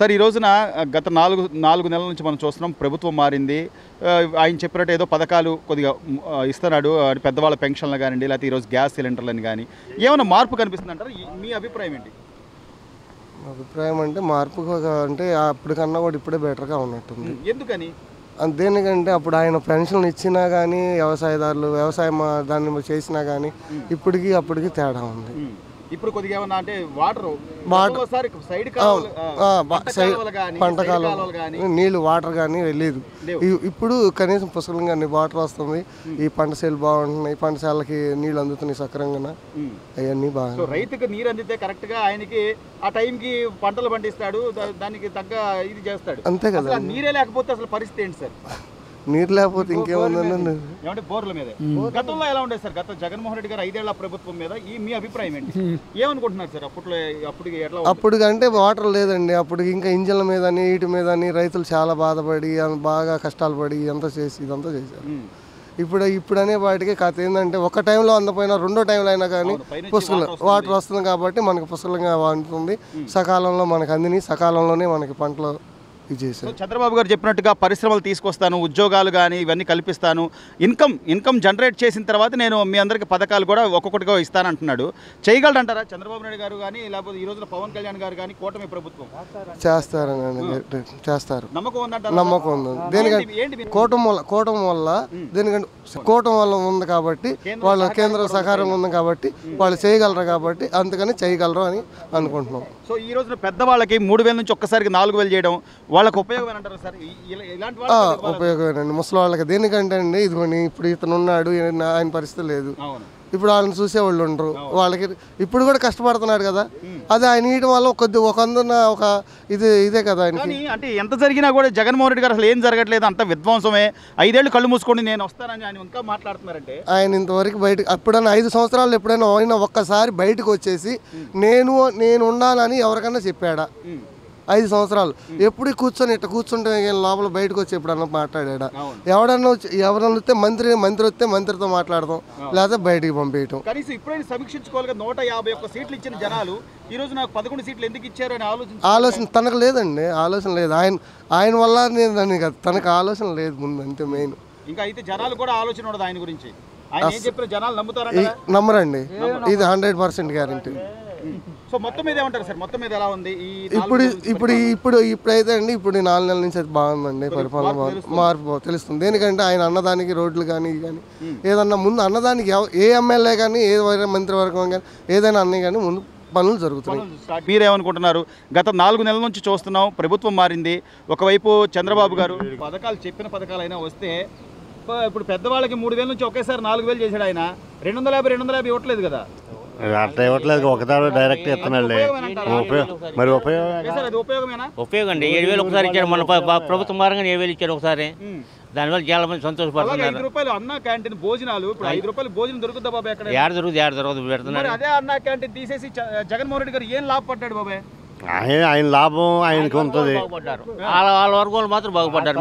Sir ఈ రోజున గత నాలుగు నెలల నుంచి మనం చూస్తున్నాం ప్రభుత్వం మారింది. ఆయన చెప్పినట్టు ఏదో పథకాలు కొద్దిగా ఇస్తున్నాడు, పెద్దవాళ్ళ పెన్షన్లు కానివ్వండి, లేకపోతే ఈరోజు గ్యాస్ సిలిండర్లని కానీ ఏమైనా మార్పు కనిపిస్తుంది అంటారు? మీ అభిప్రాయం ఏంటి? అభిప్రాయం అంటే మార్పు అంటే అప్పటికన్నా కూడా ఇప్పుడే బెటర్గా ఉన్నట్టుంది. ఎందుకని? దేనికంటే అప్పుడు ఆయన పెన్షన్లు ఇచ్చినా కానీ వ్యవసాయదారులు వ్యవసాయం దాన్ని చేసినా కానీ ఇప్పటికి అప్పటికి తేడా ఉంది. ఇప్పుడు కొద్దిగా ఏమన్నా అంటే వాటర్ పంట కాలం నీళ్ళు వాటర్ కానీ లేదు. ఇప్పుడు కనీసం పుష్కలంగా కానీ వాటర్ వస్తుంది. ఈ పంట సేలు బాగుంటున్నాయి, పంట సేలకి నీళ్ళు అందుతున్నాయి సక్రంగా, అవన్నీ బాగా. రైతుకి నీరు అందితే కరెక్ట్ గా ఆయనకి ఆ టైంకి పంటలు పండిస్తాడు, దానికి తగ్గ ఇది చేస్తాడు. అంతే కదా. నీరే లేకపోతే అసలు పరిస్థితి ఏంటి సార్? నీరు లేకపోతే ఇంకేముందండి. ఏమంటే బోర్ల మీద గతంలో ఎలా ఉండేది సార్? గత జగన్మోహన్ రెడ్డి గారు 5 ఏళ్ల ప్రభుత్వం మీద మీ అభిప్రాయం ఏంటి? ఏమనుకుంటున్నారు సార్? అప్పుడు అంటే వాటర్ లేదండి. అప్పుడు ఇంకా ఇంజన్ల మీద వీటి మీద రైతులు చాలా బాధపడి బాగా కష్టాలు పడి ఇదంతా చేశారు. ఇప్పుడు అనే వాటికి కథ ఏంటంటే ఒక టైంలో అందపోయినా రెండో టైంలో అయినా కానీ పుష్కలం వాటర్ వస్తుంది కాబట్టి మనకి పుష్కలంగా అందుతుంది. సకాలంలో మనకు అందిని సకాలంలోనే మనకి పంటలు చంద్రబాబు గారు చెప్పినట్టుగా పరిశ్రమలు తీసుకొస్తాను, ఉద్యోగాలు కానీ ఇవన్నీ కల్పిస్తాను, ఇన్కమ్ జనరేట్ చేసిన తర్వాత నేను మీ అందరికి పథకాలు కూడా ఒక్కొక్కటిగా ఇస్తానంటున్నాడు. చేయగలరంటారా చంద్రబాబు నాయుడు గారు కానీ, లేకపోతే ఈ రోజున పవన్ కళ్యాణ్ గారు కానీ కూటమి ప్రభుత్వం చేస్తారు? నమ్మకం ఉంది. దేనికంటే కూటమి వల్ల దేనికంటే కూటమి వల్ల ఉంది కాబట్టి, వాళ్ళ కేంద్ర సహకారం ఉంది కాబట్టి వాళ్ళు చేయగలరు కాబట్టి అందుకని చేయగలరు అని అనుకుంటున్నాం. సో ఈ రోజున పెద్దవాళ్ళకి 3,000 నుంచి ఒక్కసారికి 4,000 చేయడం వాళ్ళకి ఉపయోగమేనంటారు సార్? ఉపయోగమేనండి ముసలి వాళ్ళకి. దేనికంటే అండి ఇదిగోని ఇప్పుడు ఇతను ఉన్నాడు, ఆయన పరిస్థితి లేదు. ఇప్పుడు వాళ్ళని చూసేవాళ్ళు ఉండరు. వాళ్ళకి ఇప్పుడు కూడా కష్టపడుతున్నాడు కదా, అది ఆయన ఇయడం వల్ల ఒక ఇదే కదా ఆయనకి. అంటే ఎంత జరిగినా కూడా జగన్మోహన్ రెడ్డి గారు అసలు ఏం జరగట్లేదు, అంత విధ్వంసమే. 5 ఏళ్ళు కళ్ళు మూసుకోండి నేను వస్తానని ఆయన ఇంకా మాట్లాడుతున్నారంటే ఆయన ఇంతవరకు బయటకు ఎప్పుడైనా 5 సంవత్సరాలు ఎప్పుడైనా ఆయన ఒక్కసారి బయటకు వచ్చేసి నేను ఉండాలని ఎవరికన్నా చెప్పాడా? 5 సంవత్సరాలు ఎప్పుడు కూర్చుంటే లోపల బయటకు వచ్చి ఎప్పుడన్నా మాట్లాడా? ఎవరన్నా వస్తే మంత్రి వస్తే మంత్రితో మాట్లాడదాం, లేదా బయటికి పంపించడం. కనీసం ఇప్పుడైనా సమీక్షించుకోవాలి. 151 సీట్లు ఇచ్చిన జనాలు ఈ రోజు నాకు 11 సీట్లు ఎందుకు ఇచ్చారు అని ఆలోచన తనకు లేదండి. ఆలోచన లేదు. ఆయన వల్ల నేను కదా, తనకు ఆలోచన లేదు ముందు, అంతే మెయిన్. ఇంకా అయితే జనాలు కూడా ఆలోచన ఉండదు ఆయన గురించి. ఆయన ఏం చెప్పిన జనాలు నమ్ముతారండి? నమ్మరండి. ఇది 100% గ్యారెంటీ. సో మొత్తం మీద ఏమంటారు సార్? మొత్తం మీద ఎలా ఉంది ఇప్పుడైతే అండి ఇప్పుడు 4 నెలల నుంచి అయితే బాగుందండి. పరిపాలన మార్పు తెలుస్తుంది. దేనికంటే ఆయన అన్నదానికి రోడ్లు కానీ ఏదన్నా ముందు అన్నదానికి ఏ ఎమ్మెల్యే కానీ ఏ మంత్రివర్గం కానీ ఏదైనా అన్నీ కానీ ముందు పనులు జరుగుతున్నాయి. మీరేమనుకుంటున్నారు? గత 4 నెలల నుంచి చూస్తున్నాం, ప్రభుత్వం మారింది. ఒకవైపు చంద్రబాబు గారు చెప్పిన పథకాలైనా వస్తే ఇప్పుడు పెద్దవాళ్ళకి 3,000 నుంచి ఒకేసారి 4,000 చేశాడు ఆయన. 250 ఇవ్వట్లేదు కదా. అట్లా ఇవ్వట్లేదు, ఒకసారి డైరెక్ట్ ఇస్తున్నాడు. మరి ఉపయోగం అండి. 7,000 ఒకసారి ఇచ్చారు. మన ప్రభుత్వం మారంగా 7,000 ఇచ్చారు ఒకసారి. దానివల్ల చాలా మంది సంతోషపడుతున్నారు. 5 రూపాయలు అన్న క్యాంటీన్ భోజనాలు, ఇప్పుడు 5 రూపాయలు భోజనం దొరుకుతుందా బాబాయ్? ఎక్కడ దొరుకుతుంది పెడుతున్నారు. అదే అన్న క్యాంటీన్ తీసేసి జగన్మోహన్ రెడ్డి గారు ఏం లాభపడ్డాడు బాబాయ్? ఆయన లాభం ఆయనకి ఉంటుంది. వాళ్ళ వర్గం మాత్రం బాగుపడ్డారు,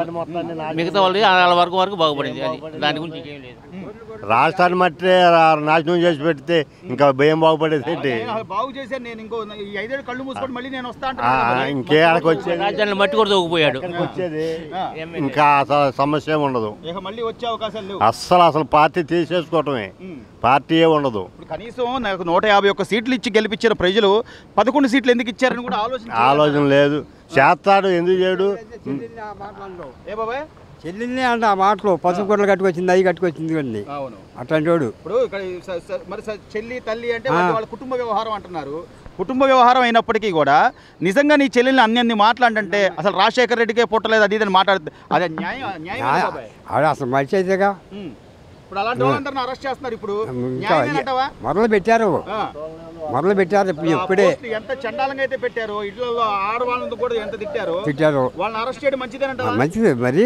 మిగతా వాళ్ళు వాళ్ళ వర్గం వరకు బాగుపడింది. దాని గురించి ఏం లేదు. రాష్ట్రాన్ని మట్టి నాశనం చేసి పెడితే ఇంకా భయం బాగుపడేది ఏంటి? బాగు చేశాను నేను, ఇంకో 5 ఏళ్ళు కళ్ళు మూసుకొని మళ్ళీ నేను వస్తాను. ఇంకే ఆడకి వచ్చేది రాజ్యాన్ని మట్టి కూడా తోగిపోయాడు. వచ్చేది ఇంకా అసలు సమస్య ఉండదు. మళ్ళీ వచ్చే అవకాశాలు అసలు పార్టీ తీసేసుకోవటమే, పార్టీయే ఉండదు. కనీసం నాకు 151 సీట్లు ఇచ్చి గెలిపించిన ప్రజలు 11 సీట్లు ఎందుకు ఇచ్చారని కూడా ఆలోచన లేదు. చేస్తాడు, ఎందుకు చేయడు? ఏ బాబాయ్ చెల్లింది అంటే ఆ మాటలు పసుపు కూరలు కట్టుకొచ్చింది, అవి కట్టుకొచ్చింది అండి. అట్లాంటి వాడు ఇప్పుడు మరి చెల్లి తల్లి అంటే వాళ్ళ కుటుంబ వ్యవహారం అంటున్నారు. కుటుంబ వ్యవహారం అయినప్పటికీ కూడా నిజంగా నీ చెల్లెల్ని అన్ని మాట్లాడంటే అసలు రాజశేఖర రెడ్డికే పుట్టలేదు అది ఇదని మాట్లాడుతుంది. అదే న్యాయం అసలు మంచి అయితేగా. ఇప్పుడు అలాంటి వాళ్ళందరినీ అరెస్ట్ చేస్తున్నారు. ఇప్పుడు మొదలు పెట్టారు ఇప్పుడే. ఎంత చండాలంగా అయితే పెట్టారు, ఇళ్లలో ఆడవాళ్ళని కూడా ఎంత తిట్టారు. వాళ్ళని అరెస్ట్ చేయడం మంచిదేనంటారా? మంచిది, మరి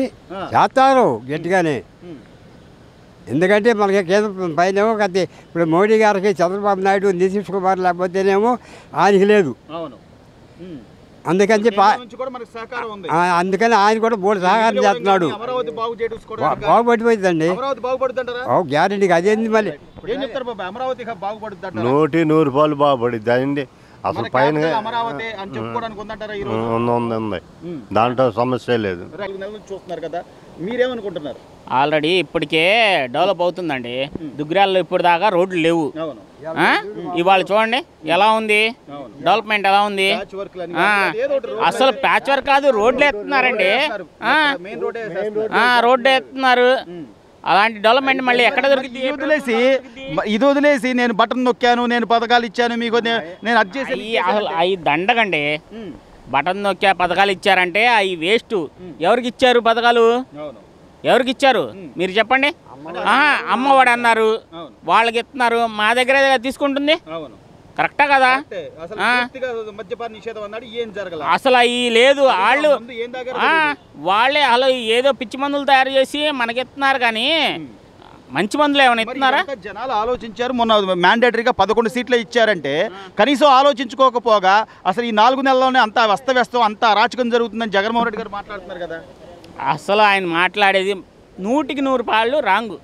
చేస్తారు గట్టిగానే. ఎందుకంటే మనకి కేంద్ర పైన కత్తి ఇప్పుడు మోడీ గారికి చంద్రబాబు నాయుడు, నితీష్ కుమార్ లేకపోతేనేమో ఆయనకి లేదు. అందుకని చెప్పి అందుకని ఆయన కూడా బోర్డు సహకారం చేస్తున్నాడు. బాగుపడిపోతుందండి, గ్యారెంటీగా. అదేంది మళ్ళీ 100% బాగుపడుద్ది అండి. అసలు మన పైన capital అమరావతి అని చెప్పుకోవడానికి ఉందంటారా ఈ రోజు? ఉంది దాంట్లో సమస్య లేదు. 4 నెలల నుంచి చూస్తున్నారు కదా, మీరేమనుకుంటున్నారు? ఆల్రెడీ ఇప్పటికే డెవలప్ అవుతుందండి. దుగ్గిరాల్లో ఇప్పుడు దాకా రోడ్లు లేవు. అవును, ఆ? ఇవాళ చూడండి ఎలా ఉంది, డెవలప్మెంట్ ఎలా ఉంది. ప్యాచ్ వర్క్లు అని ఆ, ఏదో ఒకటి రోడ్లు అసలు ప్యాచ్ వర్క్ కాదు, రోడ్లు ఎత్తున్నారండి. ఆ, మెయిన్ రోడ్ వేసేస్తున్నారు. రోడ్డు ఎత్తున్నారు. అలాంటి డెవలప్మెంట్ మళ్ళీ ఎక్కడ దొరికింది? ఇది వదిలేసి నేను బటన్ నొక్కాను, నేను పథకాలు ఇచ్చాను మీకు, నేను అది చేసి అసలు అవి దండగండి. బటన్ నొక్కా పథకాలు ఇచ్చారంటే అవి వేస్ట్. ఎవరికి ఇచ్చారు పథకాలు? అవును, ఎవరికి ఇచ్చారు మీరు చెప్పండి. అమ్మఒడి అన్నారు, వాళ్ళకి ఇస్తున్నారు. మా దగ్గర తీసుకుంటుంది, అవును, కరెక్టా కదా? అసలు పూర్తిగా మద్యపాన నిషేధం అన్నాడు, ఏం జరగలేదు. అసలు అవి లేదు. వాళ్ళు ఏం దగ్గర వాళ్ళే అలా ఏదో పిచ్చి మందులు తయారు చేసి మనకి ఇస్తున్నారు, కానీ మంచి మందులు ఏమైనా ఇస్తున్నారా? జనాలు ఆలోచించారు. మొన్న మ్యాండేటరీగా 11 సీట్లు ఇచ్చారంటే కనీసం ఆలోచించుకోకపోగా అసలు ఈ 4 నెలల్లోనే అంతా అస్తవ్యస్తం, అంతా అరాచకం జరుగుతుందని జగన్మోహన్ రెడ్డి గారు మాట్లాడుతున్నారు కదా. అసలు ఆయన మాట్లాడేది 100కి 100 పాళ్ళు రాంగు.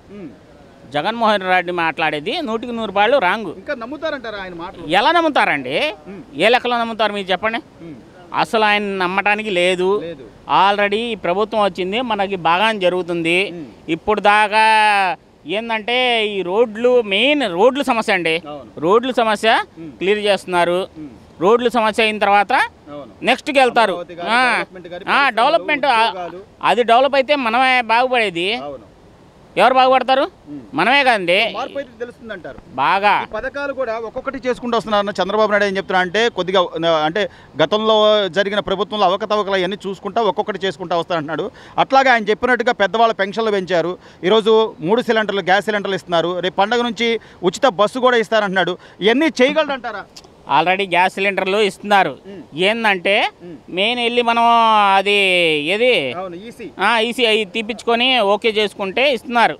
జగన్మోహన్ రెడ్డి మాట్లాడేది 100కి 100 పాళ్ళు రాంగు. ఇంకా నమ్ముతారంటారా ఆయన మాటలు? ఎలా నమ్ముతారండి? ఏ లెక్కలో నమ్ముతారు మీరు చెప్పండి. అసలు ఆయన నమ్మటానికి లేదు. ఆల్రెడీ ప్రభుత్వం వచ్చింది, మనకి బాగా జరుగుతుంది. ఇప్పుడు దాకా ఏంటంటే ఈ రోడ్లు మెయిన్ రోడ్లు సమస్య అండి. రోడ్లు సమస్య క్లియర్ చేస్తున్నారు. రోడ్లు సమస్య అయిన తర్వాత నెక్స్ట్కి వెళ్తారు. డెవలప్మెంట్ అది డెవలప్ అయితే మనమే బాగుపడేది. ఎవరు బాగుపడతారు? మనమే కదండి. మార్పు అయితే తెలుస్తుందంటారు బాగా. పథకాలు కూడా ఒక్కొక్కటి చేసుకుంటూ వస్తున్నారు. చంద్రబాబు నాయుడు ఏం చెప్తున్నా అంటే కొద్దిగా అంటే గతంలో జరిగిన ప్రభుత్వంలో అవకతవకలు అవన్నీ చూసుకుంటా ఒక్కొక్కటి చేసుకుంటా వస్తారంటున్నాడు. అట్లాగే ఆయన చెప్పినట్టుగా పెద్దవాళ్ళ పెన్షన్లు పెంచారు. ఈరోజు 3 సిలిండర్లు గ్యాస్ సిలిండర్లు ఇస్తున్నారు. రేపు పండగ నుంచి ఉచిత బస్సు కూడా ఇస్తారంటున్నాడు. ఇవన్నీ చేయగలరంటారా? ఆల్రెడీ గ్యాస్ సిలిండర్లు ఇస్తున్నారు. ఏంటంటే మెయిన్ వెళ్ళి మనం అది ఏది ఈసీ అవి తీపించుకొని ఓకే చేసుకుంటే ఇస్తున్నారు.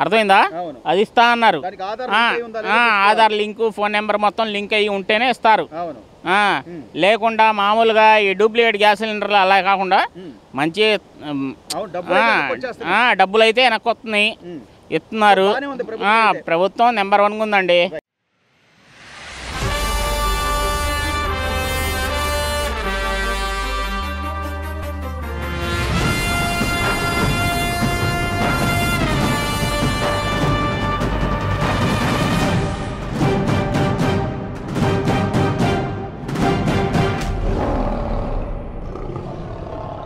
అర్థమైందా? అది ఇస్తా అన్నారు. ఆధార్ లింకు, ఫోన్ నెంబర్ మొత్తం లింక్ అయ్యి ఉంటేనే ఇస్తారు. లేకుండా మామూలుగా ఈ డూప్లికేట్ గ్యాస్ సిలిండర్లు అలా కాకుండా మంచి డబ్బులు అయితే వెనక్కి వస్తున్నాయి, ఇస్తున్నారు. ప్రభుత్వం నెంబర్ 1 ఉందండి.